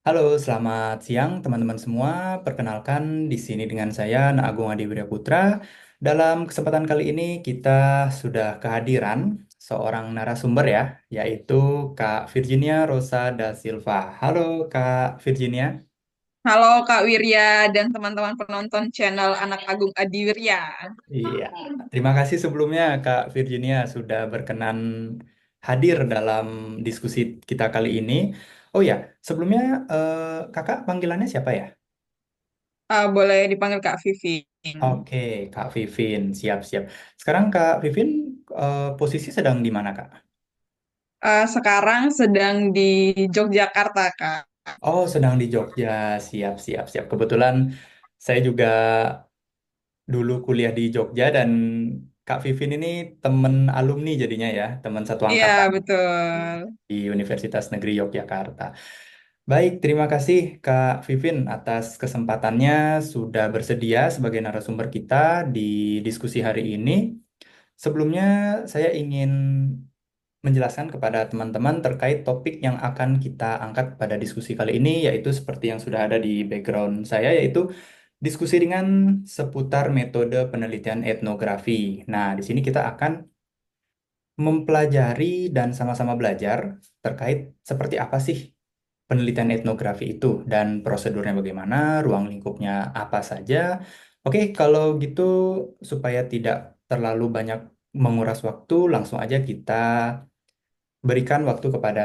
Halo, selamat siang teman-teman semua. Perkenalkan di sini dengan saya Agung Adi Wirya Putra. Dalam kesempatan kali ini kita sudah kehadiran seorang narasumber ya, yaitu Kak Virginia Rosa da Silva. Halo Kak Virginia. Halo Kak Wirya dan teman-teman penonton channel Anak Agung Adi Wirya. Iya, terima kasih sebelumnya Kak Virginia sudah berkenan hadir dalam diskusi kita kali ini. Oh ya, sebelumnya eh, Kakak panggilannya siapa ya? Boleh dipanggil Kak Vivin. Oke, Kak Vivin, siap-siap. Sekarang Kak Vivin posisi sedang di mana, Kak? Sekarang sedang di Yogyakarta, Kak. Oh, sedang di Jogja. Siap-siap-siap. Kebetulan saya juga dulu kuliah di Jogja dan Kak Vivin ini teman alumni jadinya ya, teman satu Iya, angkatan betul. di Universitas Negeri Yogyakarta. Baik, terima kasih Kak Vivin atas kesempatannya sudah bersedia sebagai narasumber kita di diskusi hari ini. Sebelumnya, saya ingin menjelaskan kepada teman-teman terkait topik yang akan kita angkat pada diskusi kali ini, yaitu seperti yang sudah ada di background saya, yaitu diskusi ringan seputar metode penelitian etnografi. Nah, di sini kita akan mempelajari dan sama-sama belajar terkait seperti apa sih penelitian etnografi itu dan prosedurnya bagaimana, ruang lingkupnya apa saja. Oke, kalau gitu supaya tidak terlalu banyak menguras waktu, langsung aja kita berikan waktu kepada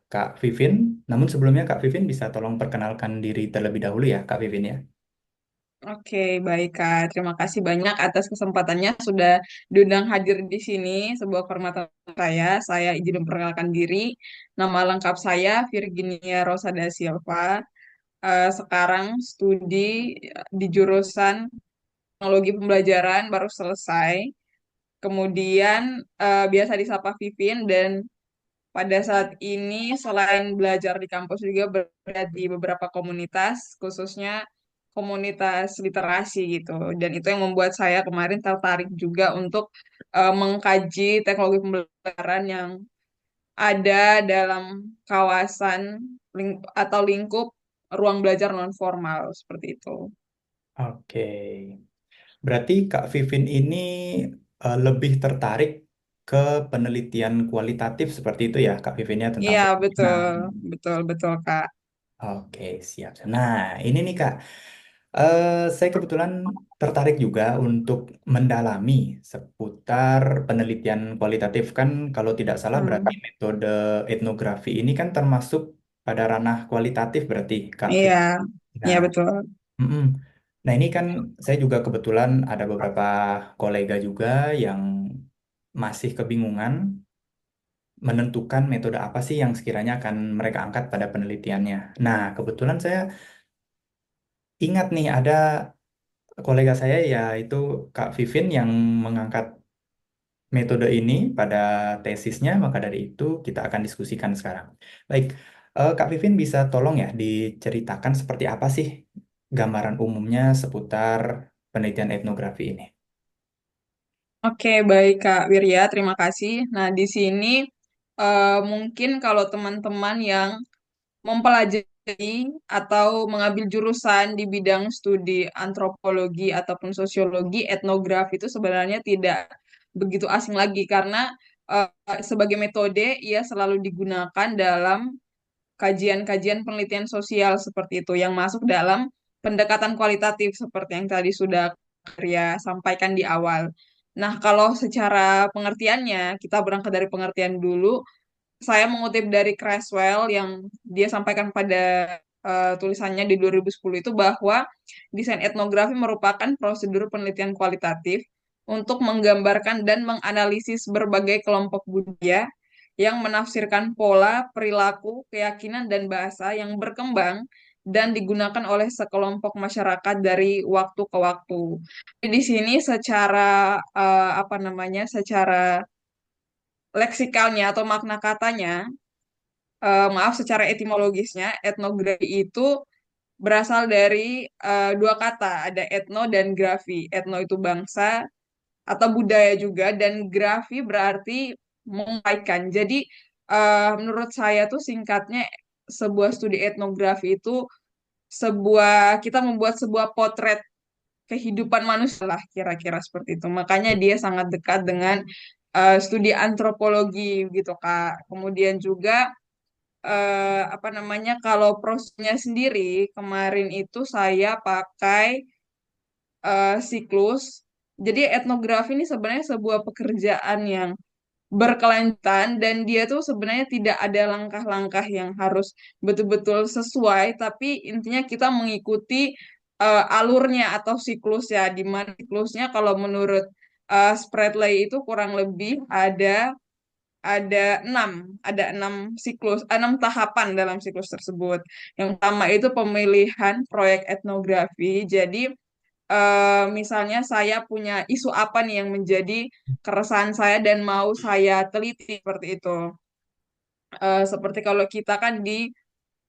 Kak Vivin. Namun sebelumnya Kak Vivin bisa tolong perkenalkan diri terlebih dahulu ya, Kak Vivin ya. Oke, baik Kak. Terima kasih banyak atas kesempatannya sudah diundang hadir di sini. Sebuah kehormatan saya. Saya izin memperkenalkan diri. Nama lengkap saya Virginia Rosa da Silva. Sekarang studi di jurusan teknologi pembelajaran baru selesai. Kemudian biasa disapa Vivin dan pada saat ini selain belajar di kampus juga berada di beberapa komunitas, khususnya komunitas literasi gitu. Dan itu yang membuat saya kemarin tertarik juga untuk mengkaji teknologi pembelajaran yang ada dalam kawasan atau lingkup ruang belajar non formal seperti itu. Oke. Berarti Kak Vivin ini lebih tertarik ke penelitian kualitatif seperti itu ya, Kak Vivin ya, tentang Iya, betul, penelitian. betul, betul, Kak. Oke, siap. Nah, ini nih Kak. Saya kebetulan tertarik juga untuk mendalami seputar penelitian kualitatif kan kalau tidak salah berarti Hmm. metode etnografi ini kan termasuk pada ranah kualitatif berarti Kak Iya, Fit. iya Nah, betul. mm-mm. Nah ini kan saya juga kebetulan ada beberapa kolega juga yang masih kebingungan menentukan metode apa sih yang sekiranya akan mereka angkat pada penelitiannya. Nah, kebetulan saya ingat nih ada kolega saya yaitu Kak Vivin yang mengangkat metode ini pada tesisnya, maka dari itu kita akan diskusikan sekarang. Baik, Kak Vivin bisa tolong ya diceritakan seperti apa sih gambaran umumnya seputar penelitian etnografi ini? Oke, baik Kak Wirya, terima kasih. Nah, di sini mungkin kalau teman-teman yang mempelajari atau mengambil jurusan di bidang studi antropologi ataupun sosiologi, etnografi itu sebenarnya tidak begitu asing lagi karena eh, sebagai metode ia selalu digunakan dalam kajian-kajian penelitian sosial seperti itu yang masuk dalam pendekatan kualitatif seperti yang tadi sudah Ria sampaikan di awal. Nah, kalau secara pengertiannya, kita berangkat dari pengertian dulu. Saya mengutip dari Creswell yang dia sampaikan pada tulisannya di 2010 itu bahwa desain etnografi merupakan prosedur penelitian kualitatif untuk menggambarkan dan menganalisis berbagai kelompok budaya yang menafsirkan pola, perilaku, keyakinan, dan bahasa yang berkembang dan digunakan oleh sekelompok masyarakat dari waktu ke waktu. Di sini secara apa namanya, secara leksikalnya atau makna katanya, maaf secara etimologisnya, etnografi itu berasal dari dua kata, ada etno dan grafi. Etno itu bangsa atau budaya juga, dan grafi berarti mengkaitkan. Jadi menurut saya tuh singkatnya sebuah studi etnografi itu sebuah kita membuat sebuah potret kehidupan manusia lah kira-kira seperti itu. Makanya dia sangat dekat dengan studi antropologi gitu Kak. Kemudian juga apa namanya kalau prosesnya sendiri kemarin itu saya pakai siklus. Jadi etnografi ini sebenarnya sebuah pekerjaan yang berkelanjutan dan dia tuh sebenarnya tidak ada langkah-langkah yang harus betul-betul sesuai, tapi intinya kita mengikuti alurnya atau siklus ya, di mana siklusnya kalau menurut Spradley itu kurang lebih ada enam ada enam siklus, enam tahapan dalam siklus tersebut. Yang pertama itu pemilihan proyek etnografi. Jadi misalnya saya punya isu apa nih yang menjadi keresahan saya dan mau saya teliti seperti itu. Seperti kalau kita kan di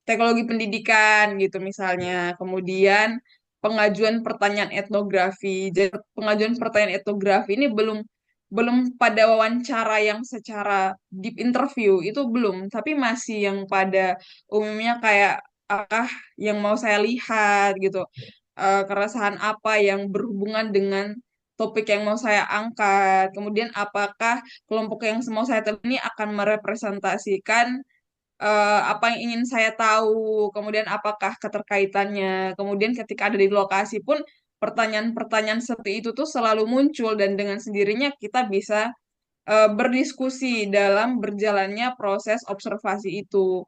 teknologi pendidikan gitu misalnya. Kemudian pengajuan pertanyaan etnografi. Jadi pengajuan pertanyaan etnografi ini belum belum pada wawancara yang secara deep interview itu belum, tapi masih yang pada umumnya kayak apa yang mau saya lihat gitu. Keresahan apa yang berhubungan dengan topik yang mau saya angkat. Kemudian apakah kelompok yang mau saya teliti ini akan merepresentasikan apa yang ingin saya tahu, kemudian apakah keterkaitannya. Kemudian ketika ada di lokasi pun pertanyaan-pertanyaan seperti itu tuh selalu muncul dan dengan sendirinya kita bisa berdiskusi dalam berjalannya proses observasi itu.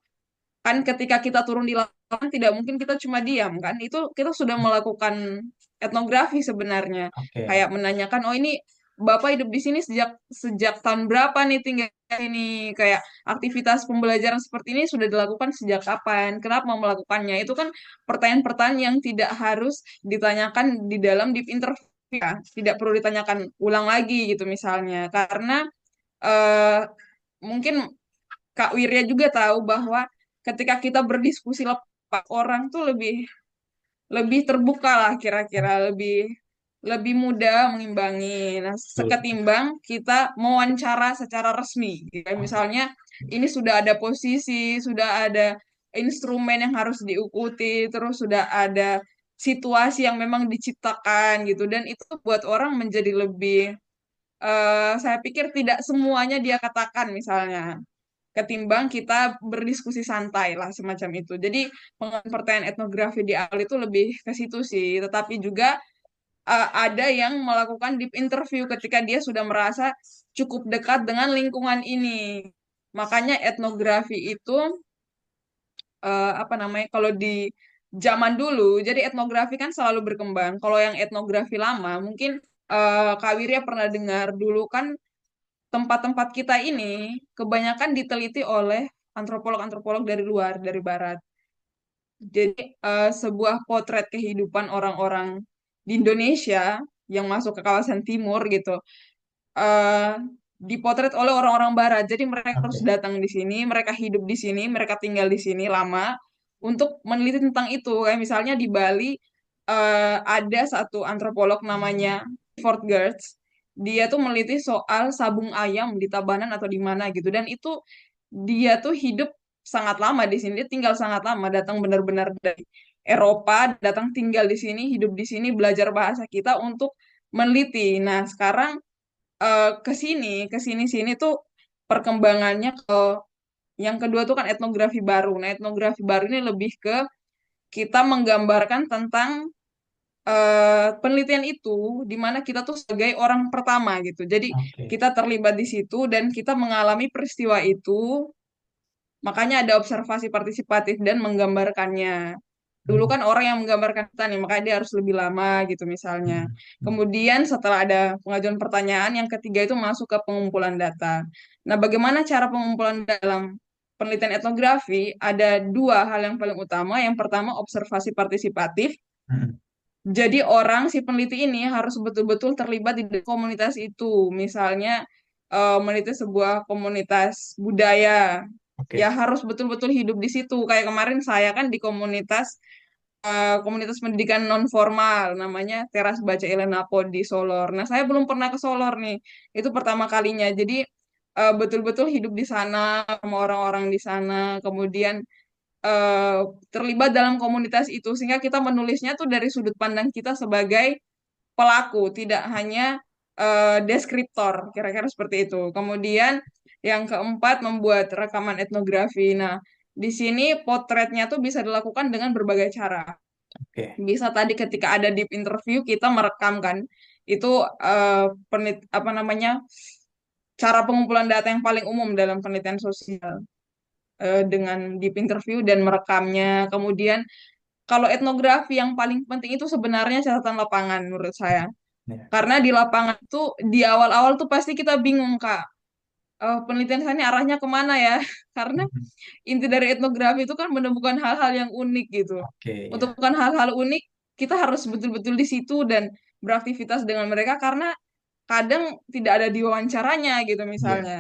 Kan ketika kita turun di lapangan tidak mungkin kita cuma diam kan, itu kita sudah melakukan etnografi sebenarnya, Oke, kayak menanyakan oh ini Bapak hidup di sini sejak sejak tahun berapa nih tinggal di sini, kayak aktivitas pembelajaran seperti ini sudah dilakukan sejak kapan, kenapa mau melakukannya, itu kan pertanyaan-pertanyaan yang tidak harus ditanyakan di dalam deep interview ya. Tidak perlu ditanyakan ulang lagi gitu misalnya karena eh, mungkin Kak Wirya juga tahu bahwa ketika kita berdiskusi lepas orang tuh lebih lebih terbuka lah kira-kira lebih lebih mudah mengimbangi. Nah, betul. seketimbang kita mewawancara secara resmi. Kayak Oke, misalnya ini sudah ada posisi, sudah ada instrumen yang harus diikuti, terus sudah ada situasi yang memang diciptakan gitu. Dan itu buat orang menjadi lebih, saya pikir tidak semuanya dia katakan misalnya ketimbang kita berdiskusi santai lah semacam itu. Jadi pertanyaan etnografi di awal itu lebih ke situ sih, tetapi juga ada yang melakukan deep interview ketika dia sudah merasa cukup dekat dengan lingkungan ini. Makanya etnografi itu apa namanya kalau di zaman dulu, jadi etnografi kan selalu berkembang. Kalau yang etnografi lama, mungkin Kak Wirya pernah dengar dulu kan tempat-tempat kita ini kebanyakan diteliti oleh antropolog-antropolog dari luar, dari barat. Jadi sebuah potret kehidupan orang-orang di Indonesia yang masuk ke kawasan timur gitu, eh, dipotret oleh orang-orang barat. Jadi mereka harus oke, datang di sini, mereka hidup di sini, mereka tinggal di sini lama untuk meneliti tentang itu. Kayak misalnya di Bali ada satu antropolog namanya Fort Gertz. Dia tuh meneliti soal sabung ayam di Tabanan atau di mana gitu. Dan itu dia tuh hidup sangat lama di sini. Dia tinggal sangat lama, datang benar-benar dari Eropa, datang tinggal di sini, hidup di sini, belajar bahasa kita untuk meneliti. Nah, sekarang ke sini sini tuh perkembangannya ke yang kedua tuh kan etnografi baru. Nah, etnografi baru ini lebih ke kita menggambarkan tentang penelitian itu di mana kita tuh sebagai orang pertama gitu. Jadi oke. kita terlibat di situ dan kita mengalami peristiwa itu, makanya ada observasi partisipatif dan menggambarkannya. Dulu Hmm, kan orang yang menggambarkan kita nih, makanya dia harus lebih lama gitu misalnya. hmm, hmm. Kemudian setelah ada pengajuan pertanyaan, yang ketiga itu masuk ke pengumpulan data. Nah, bagaimana cara pengumpulan dalam penelitian etnografi? Ada dua hal yang paling utama. Yang pertama, observasi partisipatif. Hmm. Jadi orang si peneliti ini harus betul-betul terlibat di komunitas itu. Misalnya meneliti sebuah komunitas budaya, ya Oke, harus betul-betul hidup di situ. Kayak kemarin saya kan di komunitas pendidikan non formal namanya Teras Baca Elena Pod di Solor. Nah, saya belum pernah ke Solor nih. Itu pertama kalinya. Jadi betul-betul hidup di sana sama orang-orang di sana. Kemudian eh, terlibat dalam komunitas itu, sehingga kita menulisnya tuh dari sudut pandang kita sebagai pelaku, tidak hanya deskriptor, kira-kira seperti itu. Kemudian yang keempat, membuat rekaman etnografi. Nah, di sini potretnya tuh bisa dilakukan dengan berbagai cara. Oke. Bisa tadi ketika ada deep interview kita merekam kan. Itu apa namanya? Cara pengumpulan data yang paling umum dalam penelitian sosial, dengan deep interview dan merekamnya. Kemudian kalau etnografi yang paling penting itu sebenarnya catatan lapangan menurut saya. Ya. Karena di lapangan tuh di awal-awal tuh pasti kita bingung Kak. Penelitian saya ini arahnya kemana ya? Karena Mhm. inti dari etnografi itu kan menemukan hal-hal yang unik gitu. Oke, Untuk ya. menemukan hal-hal unik, kita harus betul-betul di situ dan beraktivitas dengan mereka karena kadang tidak ada diwawancaranya gitu Iya. misalnya.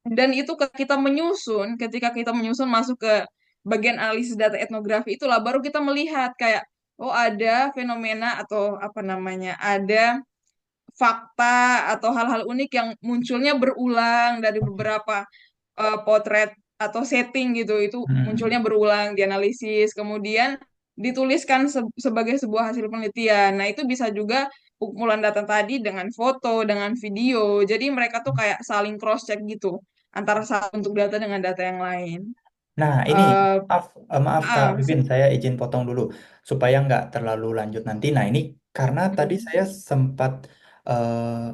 Dan itu ketika kita menyusun masuk ke bagian analisis data etnografi itulah baru kita melihat kayak oh ada fenomena atau apa namanya, ada fakta atau hal-hal unik yang munculnya berulang dari Oke. beberapa potret atau setting gitu, itu munculnya Mhm. berulang dianalisis kemudian dituliskan sebagai sebuah hasil penelitian. Nah, itu bisa juga kumpulan data tadi dengan foto, dengan video. Jadi mereka tuh kayak saling cross check gitu antara satu untuk data dengan data yang lain. Nah, ini Eh maaf Kak ah, Vivin, saya izin potong dulu supaya nggak terlalu lanjut nanti. Nah, ini karena tadi hmm, saya sempat eh,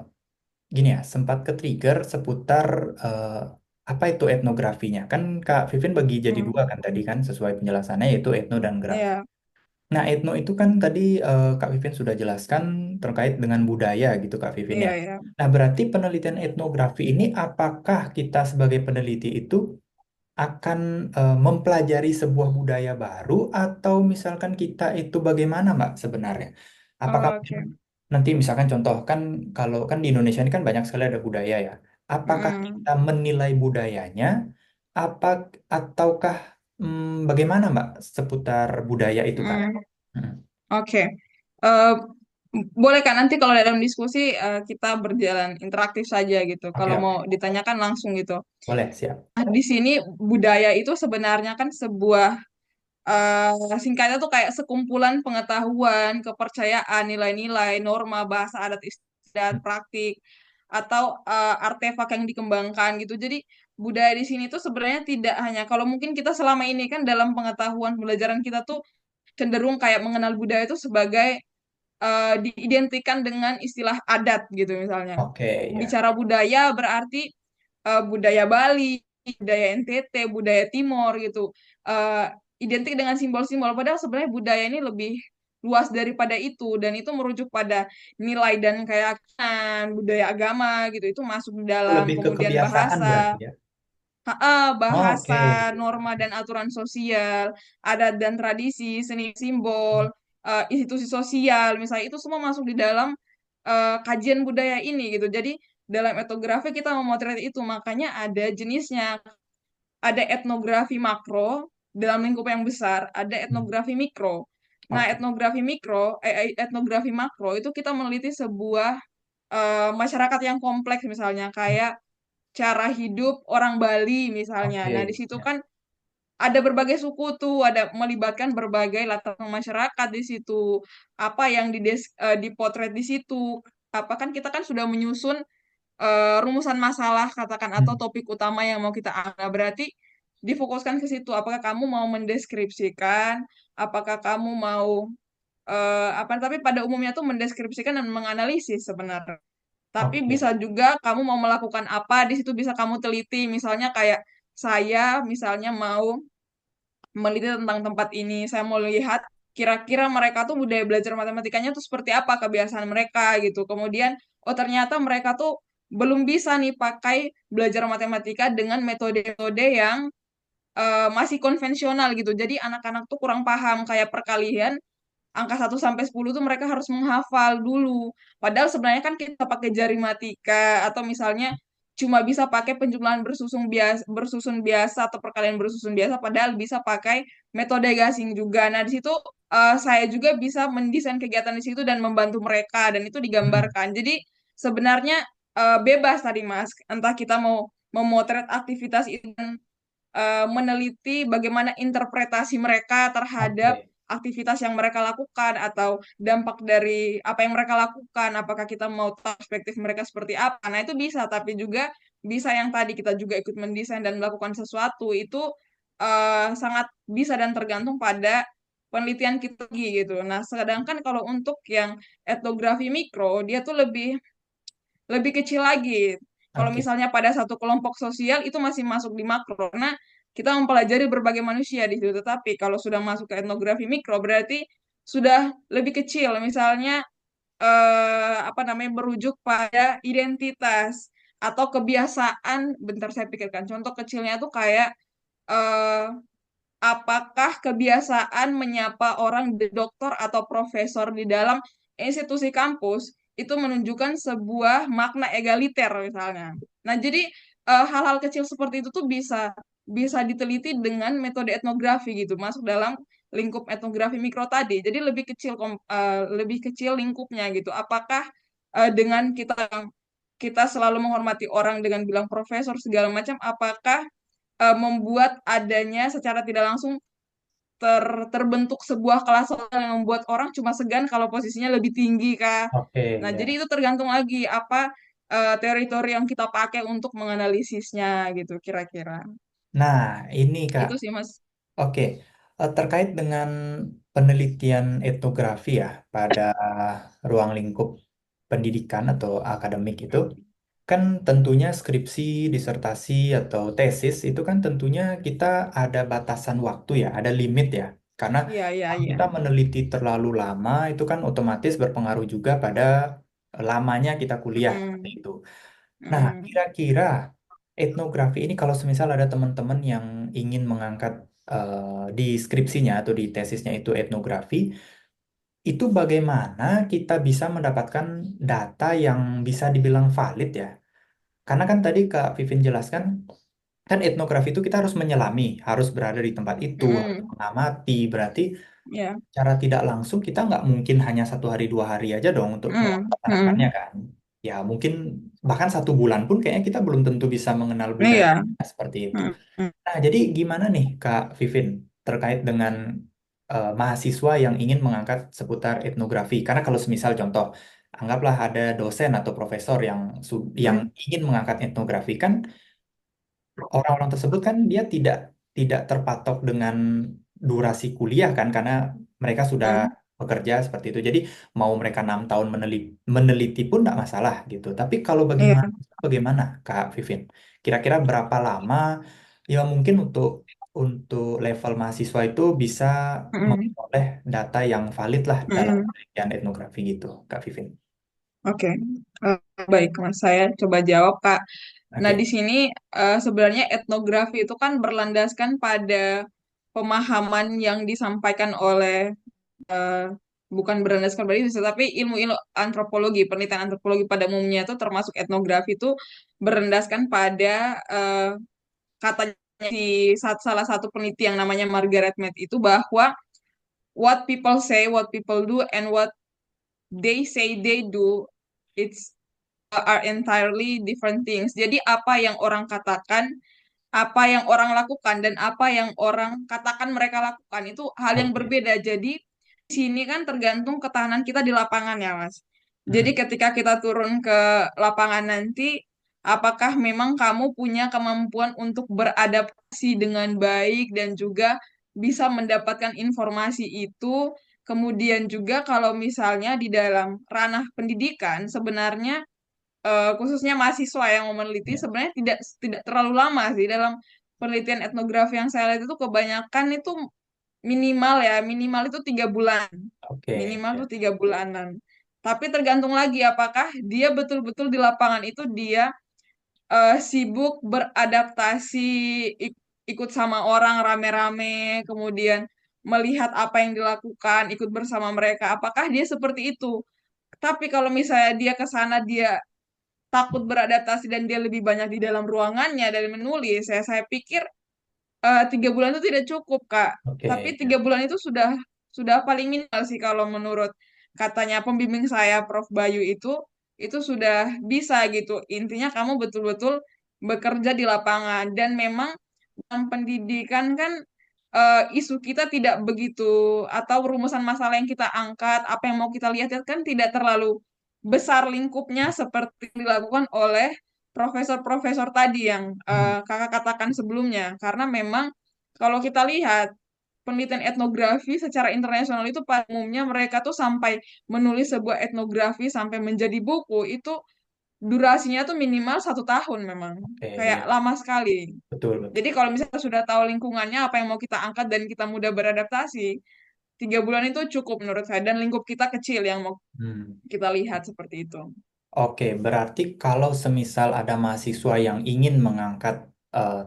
gini ya, sempat ke-trigger seputar eh, apa itu etnografinya. Kan Kak Vivin bagi jadi dua hmm, kan tadi kan sesuai penjelasannya yaitu etno dan graf. ya, Nah, etno itu kan tadi Kak Vivin sudah jelaskan terkait dengan budaya gitu Kak Vivin ya. iya, ya. Nah, berarti penelitian etnografi ini apakah kita sebagai peneliti itu akan mempelajari sebuah budaya baru atau misalkan kita itu bagaimana Mbak sebenarnya? Apakah Oke. nanti misalkan contoh kan kalau kan di Indonesia ini kan banyak sekali ada budaya ya. Apakah kita Mm-mm. menilai budayanya apa ataukah bagaimana Mbak seputar budaya itu Kak? Mm. Hmm. Oke. Eh, boleh kan nanti kalau dalam diskusi kita berjalan interaktif saja gitu. Oke Kalau mau oke, ditanyakan langsung gitu. boleh siap. Nah, di sini budaya itu sebenarnya kan sebuah singkatnya tuh kayak sekumpulan pengetahuan, kepercayaan, nilai-nilai, norma, bahasa adat istiadat, praktik, atau artefak yang dikembangkan gitu. Jadi budaya di sini tuh sebenarnya tidak hanya kalau mungkin kita selama ini kan dalam pengetahuan pembelajaran kita tuh cenderung kayak mengenal budaya itu sebagai diidentikan dengan istilah adat gitu misalnya. Oke ya. Bicara budaya berarti budaya Bali, budaya NTT, budaya Timor gitu. Eh, Identik dengan simbol-simbol. Padahal sebenarnya budaya ini lebih luas daripada itu dan itu merujuk pada nilai dan keyakinan, budaya agama gitu. Itu masuk di Oh, dalam lebih ke kemudian kebiasaan berarti bahasa. ya. Bahasa, Oke. norma dan aturan sosial, adat dan tradisi, seni simbol, institusi sosial, misalnya itu semua masuk di dalam kajian budaya ini gitu. Jadi dalam etnografi kita memotret itu, makanya ada jenisnya. Ada etnografi makro dalam lingkup yang besar, ada Hmm. etnografi mikro. Nah, Oke. etnografi makro itu kita meneliti sebuah masyarakat yang kompleks misalnya kayak cara hidup orang Bali misalnya. Nah, di Oke. situ Ya. kan ada berbagai suku tuh, ada melibatkan berbagai latar belakang masyarakat di situ. Apa yang dipotret di situ. Apa kan kita kan sudah menyusun rumusan masalah katakan atau Hmm. topik utama yang mau kita angkat. Berarti difokuskan ke situ. Apakah kamu mau mendeskripsikan, apakah kamu mau apa tapi pada umumnya tuh mendeskripsikan dan menganalisis sebenarnya. Tapi bisa Oke. juga kamu mau melakukan apa, di situ bisa kamu teliti. Misalnya kayak saya misalnya mau meneliti tentang tempat ini, saya mau lihat kira-kira mereka tuh budaya belajar matematikanya tuh seperti apa kebiasaan mereka gitu. Kemudian, oh ternyata mereka tuh belum bisa nih pakai belajar matematika dengan metode-metode yang masih konvensional gitu. Jadi anak-anak tuh kurang paham kayak perkalian angka 1 sampai 10 tuh mereka harus menghafal dulu. Padahal sebenarnya kan kita pakai jari matika atau misalnya cuma bisa pakai penjumlahan bersusun biasa atau perkalian bersusun biasa padahal bisa pakai metode gasing juga. Nah, di situ saya juga bisa mendesain kegiatan di situ dan membantu mereka dan itu Hmm. digambarkan. Jadi sebenarnya bebas tadi Mas, entah kita mau memotret aktivitas itu meneliti bagaimana interpretasi mereka terhadap Oke, aktivitas yang mereka lakukan atau dampak dari apa yang mereka lakukan, apakah kita mau tahu perspektif mereka seperti apa. Nah, itu bisa, tapi juga bisa yang tadi kita juga ikut mendesain dan melakukan sesuatu itu sangat bisa dan tergantung pada penelitian kita lagi gitu. Nah, sedangkan kalau untuk yang etnografi mikro, dia tuh lebih lebih kecil lagi. Kalau oke, misalnya pada satu kelompok sosial itu masih masuk di makro karena kita mempelajari berbagai manusia di situ. Tetapi kalau sudah masuk ke etnografi mikro berarti sudah lebih kecil. Misalnya apa namanya merujuk pada identitas atau kebiasaan. Bentar saya pikirkan. Contoh kecilnya itu kayak eh, apakah kebiasaan menyapa orang doktor atau profesor di dalam institusi kampus itu menunjukkan sebuah makna egaliter misalnya. Nah, jadi hal-hal kecil seperti itu tuh bisa bisa diteliti dengan metode etnografi gitu, masuk dalam lingkup etnografi mikro tadi. Jadi lebih kecil lingkupnya gitu. Apakah dengan kita selalu menghormati orang dengan bilang profesor segala macam, apakah membuat adanya secara tidak langsung terbentuk sebuah kelas sosial yang membuat orang cuma segan kalau posisinya lebih tinggi kah. oke, Nah, jadi ya. itu tergantung lagi apa teori-teori yang kita pakai untuk menganalisisnya gitu kira-kira. Nah, ini Kak. Itu sih Mas. Oke, terkait dengan penelitian etnografi ya pada ruang lingkup pendidikan atau akademik itu, kan tentunya skripsi, disertasi, atau tesis itu kan tentunya kita ada batasan waktu ya, ada limit ya. Karena Iya, iya, kalau iya. kita meneliti terlalu lama, itu kan otomatis berpengaruh juga pada lamanya kita kuliah, seperti Mm, itu. Nah, mm, kira-kira etnografi ini kalau semisal ada teman-teman yang ingin mengangkat di skripsinya atau di tesisnya itu etnografi, itu bagaimana kita bisa mendapatkan data yang bisa dibilang valid ya? Karena kan tadi Kak Vivin jelaskan, kan etnografi itu kita harus menyelami, harus berada di tempat itu, harus mm, mengamati, berarti ya. cara tidak langsung kita nggak mungkin hanya 1 hari 2 hari aja dong untuk Mm, melaksanakannya mm, kan. Ya mungkin bahkan 1 bulan pun kayaknya kita belum tentu bisa mengenal budaya iya. seperti itu. Mm, mm, Nah, jadi gimana nih Kak Vivin terkait dengan mahasiswa yang ingin mengangkat seputar etnografi? Karena kalau semisal contoh, anggaplah ada dosen atau profesor yang mm, ingin mengangkat etnografi kan orang-orang tersebut kan dia tidak tidak terpatok dengan durasi kuliah kan karena mereka sudah mm, bekerja seperti itu. Jadi mau mereka 6 tahun meneliti pun tidak masalah gitu. Tapi kalau iya. bagaimana Kak Vivin? Kira-kira berapa lama ya mungkin untuk level mahasiswa itu bisa Mm, memperoleh data yang valid lah dalam mm. penelitian etnografi gitu, Kak Vivin. Oke. Eh, baik, Mas. Saya coba jawab, Kak. Nah, di Oke. sini sebenarnya etnografi itu kan berlandaskan pada pemahaman yang disampaikan oleh eh, bukan berlandaskan pada itu, tapi ilmu-ilmu antropologi, penelitian antropologi pada umumnya itu termasuk etnografi itu berlandaskan pada katanya salah satu peneliti yang namanya Margaret Mead itu bahwa what people say, what people do, and what they say they do, it's are entirely different things. Jadi apa yang orang katakan, apa yang orang lakukan, dan apa yang orang katakan mereka lakukan itu hal yang Oke. berbeda. Jadi di sini kan tergantung ketahanan kita di lapangan ya, Mas. Jadi Mm-mm. ketika kita turun ke lapangan nanti, apakah memang kamu punya kemampuan untuk beradaptasi dengan baik dan juga bisa mendapatkan informasi itu. Kemudian juga kalau misalnya di dalam ranah pendidikan sebenarnya khususnya mahasiswa yang mau meneliti Ya. sebenarnya tidak tidak terlalu lama sih dalam penelitian etnografi yang saya lihat itu kebanyakan itu minimal ya minimal itu 3 bulan Oke. minimal itu Ya. 3 bulanan tapi tergantung lagi apakah dia betul-betul di lapangan itu dia sibuk beradaptasi ikut sama orang rame-rame kemudian melihat apa yang dilakukan ikut bersama mereka apakah dia seperti itu tapi kalau misalnya dia ke sana dia takut beradaptasi dan dia lebih banyak di dalam ruangannya dan menulis, saya pikir 3 bulan itu tidak cukup, Kak. Tapi Oke. tiga Ya. bulan itu sudah paling minimal sih kalau menurut katanya pembimbing saya, Prof. Bayu itu sudah bisa gitu. Intinya kamu betul-betul bekerja di lapangan dan memang dalam pendidikan kan isu kita tidak begitu, atau rumusan masalah yang kita angkat, apa yang mau kita lihat kan tidak terlalu besar lingkupnya seperti yang dilakukan oleh profesor-profesor tadi yang Hmm. kakak katakan sebelumnya. Karena memang kalau kita lihat penelitian etnografi secara internasional itu pada umumnya mereka tuh sampai menulis sebuah etnografi sampai menjadi buku itu durasinya tuh minimal 1 tahun memang. Oke, Kayak ya, lama sekali. betul Jadi betul. kalau misalnya sudah tahu lingkungannya, apa yang mau kita angkat dan kita mudah beradaptasi, 3 bulan itu cukup menurut saya. Dan lingkup kita kecil yang mau Hmm. kita lihat seperti itu. Oke, berarti kalau semisal ada mahasiswa yang ingin mengangkat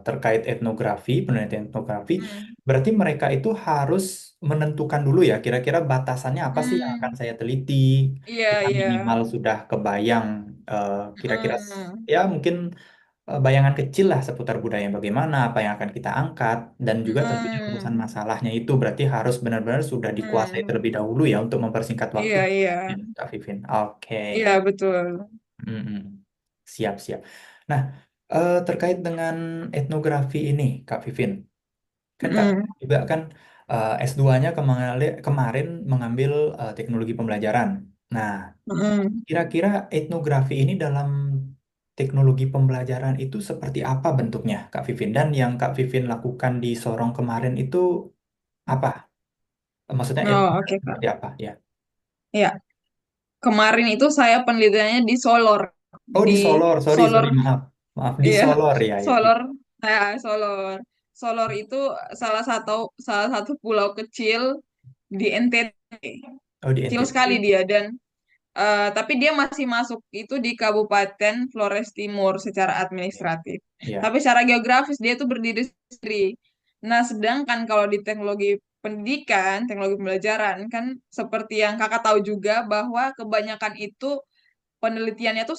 terkait etnografi, penelitian etnografi, Hmm. berarti mereka itu harus menentukan dulu ya, kira-kira batasannya apa sih yang akan Hmm. saya teliti. Iya, Kita iya. minimal sudah kebayang kira-kira Hmm. ya mungkin bayangan kecil lah seputar budaya bagaimana, apa yang akan kita angkat, dan juga tentunya rumusan Hmm. masalahnya itu berarti harus benar-benar sudah dikuasai Hmm. terlebih dahulu ya untuk mempersingkat waktu. Iya, iya. Kak Vivin. Oke. Iya, betul. Mm-mm. Siap, siap. Nah, terkait dengan etnografi ini, Kak Vivin, kan Kak Hmm. Vivin juga kan S2-nya kemarin mengambil teknologi pembelajaran. Nah, Hmm. kira-kira etnografi ini dalam teknologi pembelajaran itu seperti apa bentuknya, Kak Vivin? Dan yang Kak Vivin lakukan di Sorong kemarin itu apa? Maksudnya Oh, oke, etnografi Kak. seperti apa? Ya. Iya. Kemarin itu saya penelitiannya di Solor. Oh, di Di Solor. Sorry, Solor, sorry, maaf. Maaf, di iya, Solor ya, ya. Solor, Solor. Solor itu salah satu pulau kecil di NTT. Oh, di Kecil sekali NTT. dia dan tapi dia masih masuk itu di Kabupaten Flores Timur secara administratif. Ya. Tapi secara geografis dia itu berdiri sendiri. Nah, sedangkan kalau di teknologi pendidikan, teknologi pembelajaran kan seperti yang kakak tahu juga bahwa kebanyakan itu penelitiannya tuh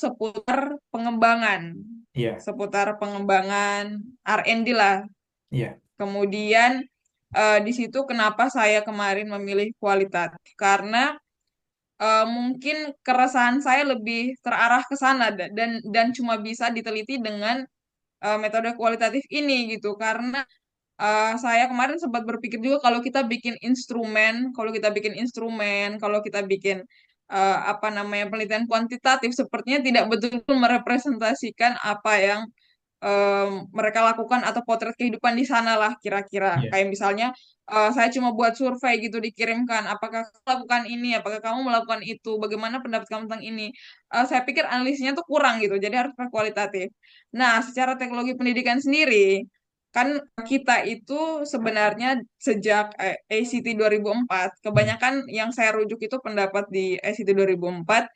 Iya, seputar pengembangan R&D lah. iya, Kemudian di situ kenapa saya kemarin memilih kualitatif karena mungkin keresahan saya lebih terarah ke sana dan cuma bisa diteliti dengan metode kualitatif ini gitu karena saya kemarin sempat berpikir juga kalau kita bikin apa namanya penelitian kuantitatif sepertinya tidak betul-betul merepresentasikan apa yang mereka lakukan atau potret kehidupan di sana lah kira-kira. iya. Kayak misalnya saya cuma buat survei gitu dikirimkan, apakah kamu melakukan ini, apakah kamu melakukan itu, bagaimana pendapat kamu tentang ini. Saya pikir analisisnya tuh kurang gitu, jadi harus kualitatif. Nah, secara teknologi pendidikan sendiri, kan kita itu sebenarnya sejak ACT 2004, Hmm. kebanyakan yang saya rujuk itu pendapat di ACT 2004.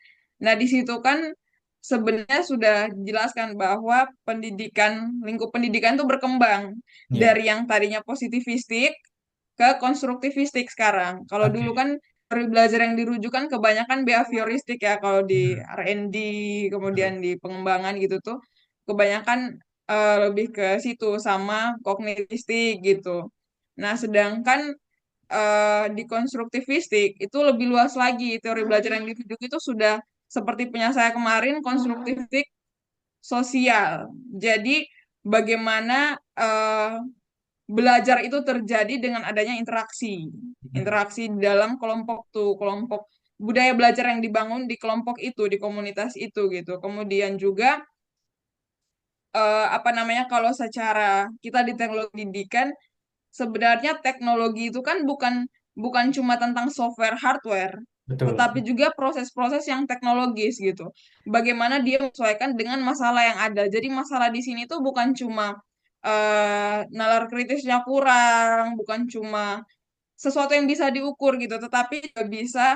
Nah, di situ kan sebenarnya sudah dijelaskan bahwa lingkup pendidikan itu berkembang Iya. dari yang tadinya positivistik ke konstruktivistik sekarang. Kalau dulu Oke. kan teori belajar yang dirujukan kebanyakan behavioristik ya, kalau di Hmm. R&D, kemudian Betul. di pengembangan gitu tuh, kebanyakan lebih ke situ sama kognitivistik gitu. Nah, sedangkan di konstruktivistik itu lebih luas lagi. Teori belajar yang dirujuk itu sudah seperti punya saya kemarin, konstruktivistik sosial. Jadi bagaimana belajar itu terjadi dengan adanya interaksi. Hmm. Interaksi di dalam kelompok tuh, kelompok budaya belajar yang dibangun di kelompok itu, di komunitas itu gitu. Kemudian juga apa namanya kalau secara kita di teknologi pendidikan sebenarnya teknologi itu kan bukan bukan cuma tentang software hardware, Betul. tetapi juga proses-proses yang teknologis gitu. Bagaimana dia menyesuaikan dengan masalah yang ada. Jadi masalah di sini tuh bukan cuma nalar kritisnya kurang, bukan cuma sesuatu yang bisa diukur gitu, tetapi juga bisa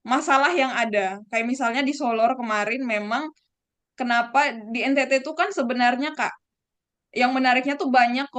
masalah yang ada. Kayak misalnya di Solor kemarin memang kenapa di NTT itu kan sebenarnya Kak yang menariknya tuh banyak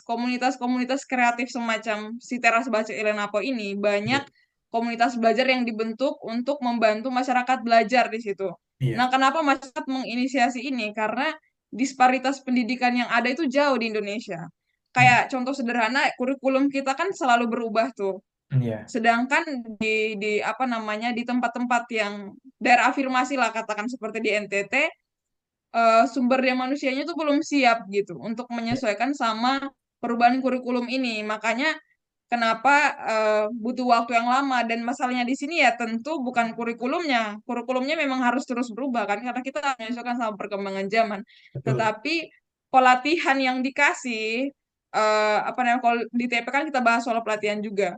komunitas-komunitas kreatif semacam si Teras Baca Elenapo ini banyak Iya. komunitas belajar yang dibentuk untuk membantu masyarakat belajar di situ. Nah, Iya. kenapa masyarakat menginisiasi ini? Karena disparitas pendidikan yang ada itu jauh di Indonesia. Hmm. Kayak contoh sederhana, kurikulum kita kan selalu berubah tuh. Iya. Sedangkan di apa namanya di tempat-tempat yang daerah afirmasi lah katakan seperti di NTT sumber daya manusianya tuh belum siap gitu untuk Ya, menyesuaikan sama perubahan kurikulum ini. Makanya kenapa butuh waktu yang lama dan masalahnya di sini ya tentu bukan kurikulumnya. Kurikulumnya memang harus terus berubah kan karena kita menyesuaikan sama perkembangan zaman. betul. Tetapi pelatihan yang dikasih apa namanya kalau di TP kan kita bahas soal pelatihan juga.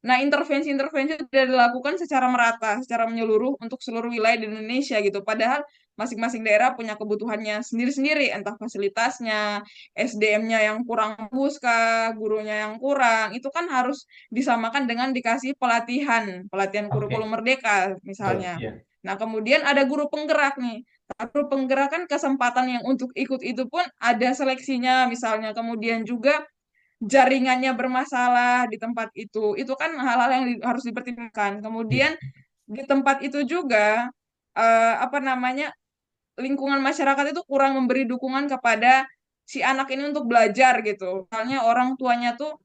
Nah, intervensi-intervensi itu sudah dilakukan secara merata, secara menyeluruh untuk seluruh wilayah di Indonesia gitu. Padahal masing-masing daerah punya kebutuhannya sendiri-sendiri, entah fasilitasnya, SDM-nya yang kurang bagus kah, gurunya yang kurang. Itu kan harus disamakan dengan dikasih pelatihan, pelatihan kurikulum Oke, merdeka betul. misalnya. Ya, Nah, kemudian ada guru penggerak nih. Guru penggerak kan kesempatan yang untuk ikut itu pun ada seleksinya misalnya. Kemudian juga jaringannya bermasalah di tempat itu kan hal-hal yang harus dipertimbangkan. ya, Kemudian di tempat itu juga apa namanya lingkungan masyarakat itu kurang memberi dukungan kepada si anak ini untuk belajar gitu. Misalnya orang tuanya tuh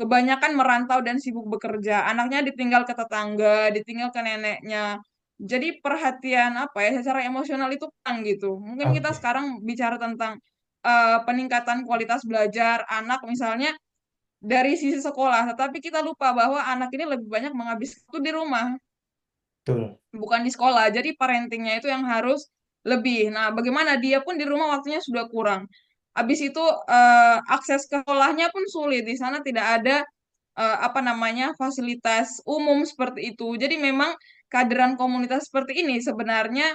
kebanyakan merantau dan sibuk bekerja, anaknya ditinggal ke tetangga, ditinggal ke neneknya. Jadi perhatian apa ya secara emosional itu kurang gitu. Mungkin kita oke, sekarang bicara tentang peningkatan kualitas belajar anak misalnya dari sisi sekolah, tetapi kita lupa bahwa anak ini lebih banyak menghabiskan waktu di rumah, betul. bukan di sekolah. Jadi parentingnya itu yang harus lebih. Nah, bagaimana dia pun di rumah waktunya sudah kurang. Habis itu akses ke sekolahnya pun sulit. Di sana tidak ada apa namanya fasilitas umum seperti itu. Jadi memang kehadiran komunitas seperti ini sebenarnya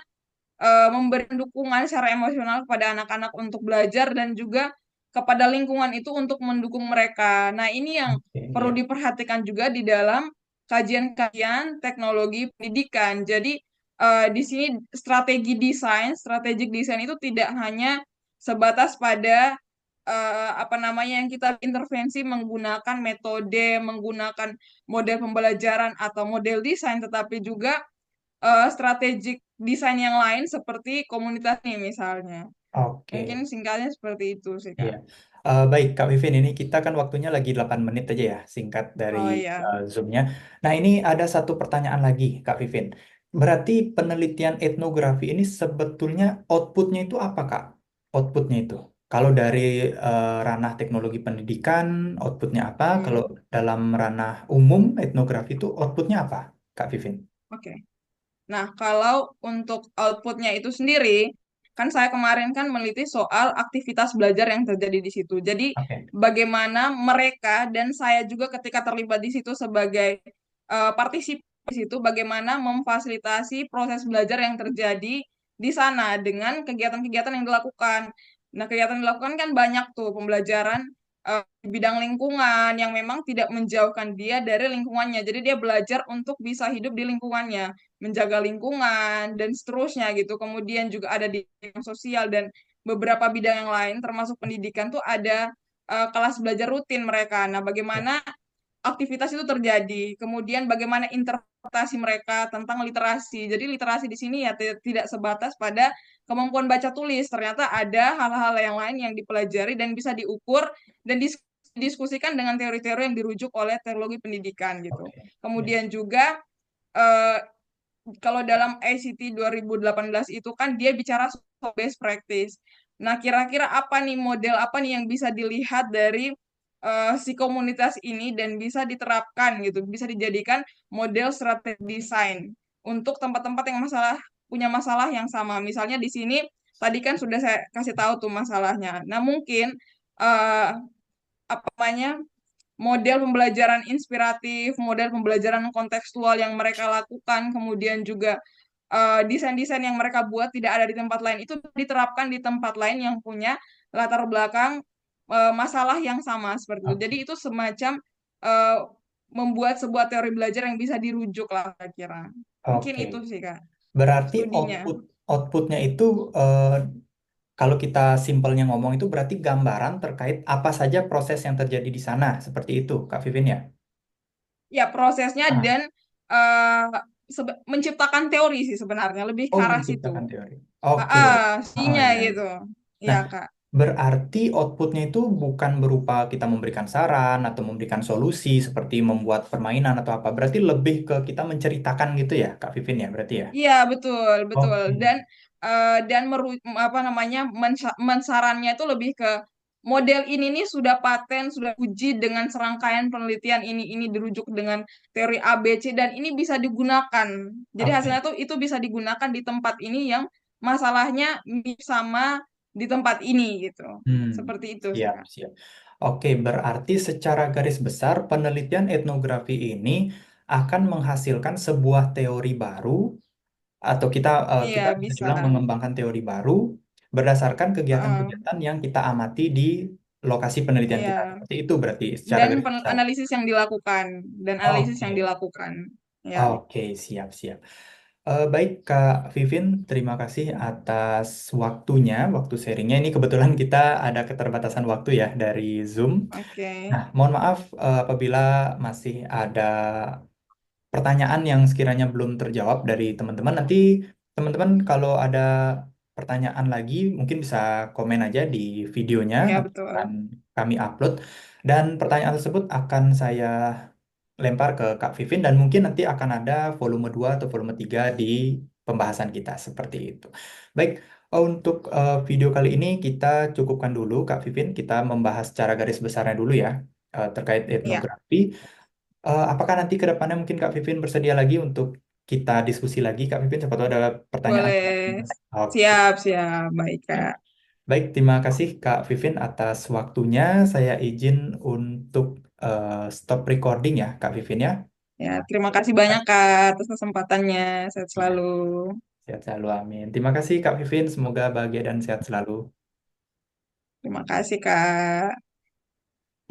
memberi dukungan secara emosional kepada anak-anak untuk belajar dan juga kepada lingkungan itu untuk mendukung mereka. Nah, ini yang Oke, perlu ya. diperhatikan juga di dalam kajian-kajian teknologi pendidikan. Jadi, di sini strategic desain itu tidak hanya sebatas pada apa namanya yang kita intervensi menggunakan metode, menggunakan model pembelajaran atau model desain, tetapi juga strategic desain yang lain seperti komunitas nih misalnya. Mungkin Oke. singkatnya seperti itu sih, Iya. Kak. Baik, Kak Vivin, ini kita kan waktunya lagi 8 menit aja ya, singkat dari Oh iya, Zoom-nya. Nah, ini ada satu pertanyaan lagi, Kak Vivin. Berarti penelitian etnografi ini sebetulnya outputnya itu apa, Kak? Outputnya itu. Kalau dari ranah teknologi pendidikan, outputnya apa? Kalau hmm, dalam ranah umum, etnografi itu outputnya apa, Kak Vivin? oke. Nah, kalau untuk outputnya itu sendiri, kan saya kemarin kan meneliti soal aktivitas belajar yang terjadi di situ. Jadi, Oke, bagaimana mereka dan saya juga ketika terlibat di situ sebagai partisipan di situ, bagaimana memfasilitasi proses belajar yang terjadi di sana dengan kegiatan-kegiatan yang dilakukan. Nah, kegiatan yang dilakukan kan banyak tuh pembelajaran di bidang lingkungan yang memang tidak menjauhkan dia dari lingkungannya. Jadi dia belajar untuk bisa hidup di lingkungannya, menjaga lingkungan dan seterusnya gitu. Kemudian juga ada di bidang sosial dan beberapa bidang yang lain termasuk pendidikan tuh ada kelas belajar rutin mereka. Nah, ya, bagaimana aktivitas itu terjadi, kemudian bagaimana interpretasi mereka tentang literasi. Jadi literasi di sini ya tidak sebatas pada kemampuan baca tulis, ternyata ada hal-hal yang lain yang dipelajari dan bisa diukur dan diskusikan dengan teori-teori yang dirujuk oleh teknologi pendidikan gitu. oke, ya, Kemudian juga eh, kalau dalam ICT 2018 itu kan dia bicara soal best practice. Nah, kira-kira apa nih model apa nih yang bisa dilihat dari si komunitas ini dan bisa diterapkan gitu, bisa dijadikan model strategi desain untuk tempat-tempat yang punya masalah yang sama. Misalnya di sini tadi kan sudah saya kasih tahu tuh masalahnya. Nah, mungkin eh, apa namanya model pembelajaran inspiratif, model pembelajaran kontekstual yang mereka lakukan, kemudian juga desain-desain yang mereka buat tidak ada di tempat lain itu diterapkan di tempat lain yang punya latar belakang masalah yang sama seperti itu. Jadi oke, itu semacam eh, membuat sebuah teori belajar yang bisa dirujuk lah kira-kira. Mungkin oke. itu sih Kak Berarti studinya. outputnya itu kalau kita simpelnya ngomong itu berarti gambaran terkait apa saja proses yang terjadi di sana, seperti itu, Kak Vivin ya? Ya prosesnya Ah, dan eh, menciptakan teori sih sebenarnya lebih ke oh, arah situ. menciptakan teori. Oke. Oh Sinya iya, gitu. iya. Iya Nah, Kak. berarti outputnya itu bukan berupa kita memberikan saran atau memberikan solusi seperti membuat permainan atau apa. Berarti lebih ke kita menceritakan gitu ya, Kak Vivin ya, berarti ya? Iya, betul, betul. Dan Oke. dan apa namanya mensarannya itu lebih ke model ini nih sudah paten, sudah uji dengan serangkaian penelitian ini dirujuk dengan teori A, B, C dan ini bisa digunakan. Jadi hasilnya Oke. tuh itu bisa digunakan di tempat ini yang masalahnya mirip sama di tempat ini gitu. Hmm, Seperti itu sih, siap, Kak. siap. Oke, berarti secara garis besar penelitian etnografi ini akan menghasilkan sebuah teori baru atau kita Iya, bisa bisa. bilang mengembangkan teori baru berdasarkan Heeh. kegiatan-kegiatan yang kita amati di lokasi penelitian kita. Iya. Seperti itu berarti secara Dan garis besar. analisis yang dilakukan dan analisis yang Oke, dilakukan. Ya, oke, siap, siap. Baik, Kak Vivin, terima kasih atas waktunya, waktu sharingnya. Ini kebetulan kita ada keterbatasan waktu ya dari Zoom. oke. Nah, mohon maaf apabila masih ada pertanyaan yang sekiranya belum terjawab dari teman-teman. Nanti teman-teman kalau ada pertanyaan lagi mungkin bisa komen aja di videonya, Ya, nanti akan betul. kami upload. Dan pertanyaan tersebut akan saya lempar ke Kak Vivin dan mungkin nanti akan ada volume 2 atau volume 3 di pembahasan kita seperti itu. Baik, untuk video kali ini kita cukupkan dulu Kak Vivin. Kita membahas secara garis besarnya dulu ya terkait Ya, etnografi. Apakah nanti ke depannya mungkin Kak Vivin bersedia lagi untuk kita diskusi lagi, Kak Vivin? Siapa tahu ada pertanyaan. boleh. Oke. Siap, siap. Baik, Kak. Baik, terima kasih Kak Vivin atas waktunya. Saya izin untuk stop recording ya, Kak Vivin ya. Ya, terima kasih banyak, Kak, atas kesempatannya. Sehat Ya, selalu. sehat selalu, amin. Terima kasih Kak Vivin, semoga bahagia dan sehat selalu. Terima kasih, Kak.